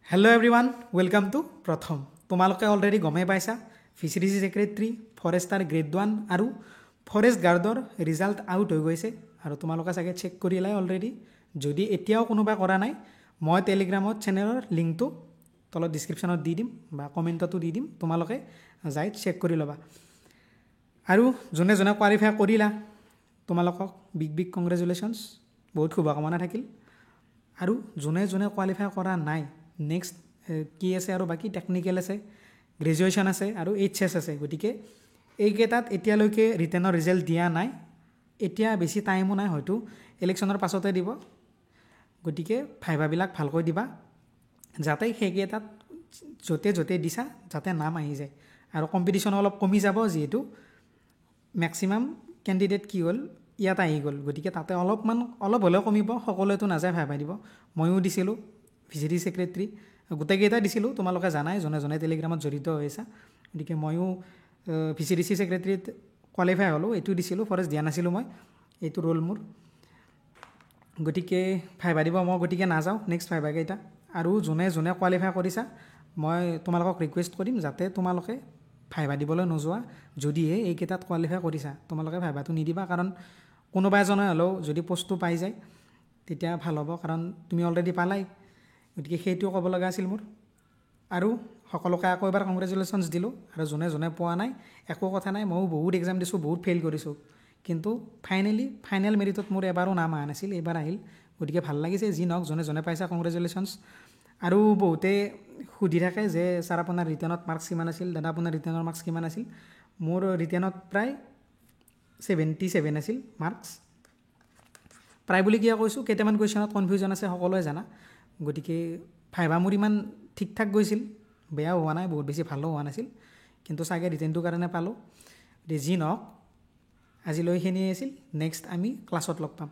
hello' everyone welcome to প্ৰথম তোমালোকে already গমেই পাইছা ফিচাৰিজ ছেক্ৰেটাৰী ফৰেষ্টাৰ গ্ৰেড 1 আৰু ফৰেষ্ট গাৰ্ডৰ ৰিজাল্ট আউট হৈ গৈছে আৰু তোমালোকে চাগে চেক কৰিলাই অলৰেডি যদি এতিয়াও কোনোবাই কৰা নাই মই টেলিগ্ৰামত চেনেলৰ লিংকটো তলত ডিছক্ৰিপশ্যনত দি দিম বা কমেণ্টতো দি দিম তোমালোকে যাই চেক কৰি ল'বা আৰু যোনে যোনে কোৱালিফাই কৰিলা তোমালোকক বিগ বিগ কংগ্ৰেচুলেশ্যনছ বহুত শুভকামনা থাকিল আৰু যোনে যোনে কোৱালিফাই কৰা নাই নেক্সট কি আছে আৰু বাকী টেকনিকেল আছে গ্ৰেজুৱেশ্যন আছে আৰু এইচএছ আছে গতিকে এইকেইটাত এতিয়ালৈকে ৰিটেনৰ ৰিজাল্ট দিয়া নাই এতিয়া বেছি টাইমো নাই হয়তো ইলেকশ্যনৰ পাছতে দিব গতিকে ভাইভাবিলাক ভালকৈ দিবা যাতে সেইকেইটাত য'তে য'তে দিছা যাতে নাম আহি যায় আৰু কম্পিটিশ্যন অলপ কমি যাব যিহেতু মেক্সিমাম কেণ্ডিডেট কি হ'ল ইয়াত আহি গ'ল গতিকে তাতে অলপ হ'লেও কমিব সকলোৱেতো নাযায় ভাই দিব ময়ো দিছিলোঁ ভিচিটি ছেক্ৰেটাৰী গোটেইকেইটা দিছিলোঁ তোমালোকে জানাই যোনে যোনে টেলিগ্ৰামত জড়িত হৈছা গতিকে ময়ো ভিচিডিচি ছেক্ৰেটাৰীত কোৱালিফাই হ'লোঁ এইটো দিছিলোঁ ফৰেষ্ট দিয়া নাছিলোঁ মই এইটো ৰ'ল মোৰ গতিকে ভাইভা দিব মই গতিকে নাযাওঁ নেক্সট ভাইভাকেইটা আৰু যোনে যোনে কোৱালিফাই কৰিছা মই তোমালোকক ৰিকুৱেষ্ট কৰিম যাতে তোমালোকে ভাইভা দিবলৈ নোযোৱা যদিহে এইকেইটাত কোৱালিফাই কৰিছা তোমালোকে ভাইভাটো নিদিবা কাৰণ কোনোবা এজনে হ'লেও যদি পষ্টটো পাই যায় তেতিয়া ভাল হ'ব কাৰণ তুমি অলৰেডি পালাই গতিকে সেইটোও ক'ব লগা আছিল মোৰ আৰু সকলোকে আকৌ এবাৰ কংগ্ৰেচুলেশ্যনছ দিলোঁ আৰু যোনে যোনে পোৱা নাই একো কথা নাই ময়ো বহুত এক্সাম দিছোঁ বহুত ফেইল কৰিছোঁ কিন্তু ফাইনেল মেৰিটত মোৰ এবাৰো নাম অহা নাছিল এইবাৰ আহিল গতিকে ভাল লাগিছে যি নহওক যোনে যোনে পাইছা কংগ্ৰেচুলেশ্যনছ আৰু বহুতে সুধি থাকে যে ছাৰ আপোনাৰ ৰিটেনত মাৰ্কছ কিমান আছিল দাদা আপোনাৰ ৰিটেনৰ মাৰ্কছ কিমান আছিল মোৰ ৰিটেনত প্ৰায় 77 আছিল মাৰ্কছ প্ৰায় বুলি কিয় কৈছোঁ কেইটামান কুৱেশ্যনত কনফিউজন আছে সকলোৱে জানা গতিকে ভাইভা মোৰ ইমান ঠিক ঠাক গৈছিল বেয়াও হোৱা নাই বহুত বেছি ভালো হোৱা নাছিল কিন্তু চাগে ৰিটেনটোৰ কাৰণে পালোঁ যি নহওক আজিলৈ এইখিনিয়ে আছিল নেক্সট আমি ক্লাছত লগ পাম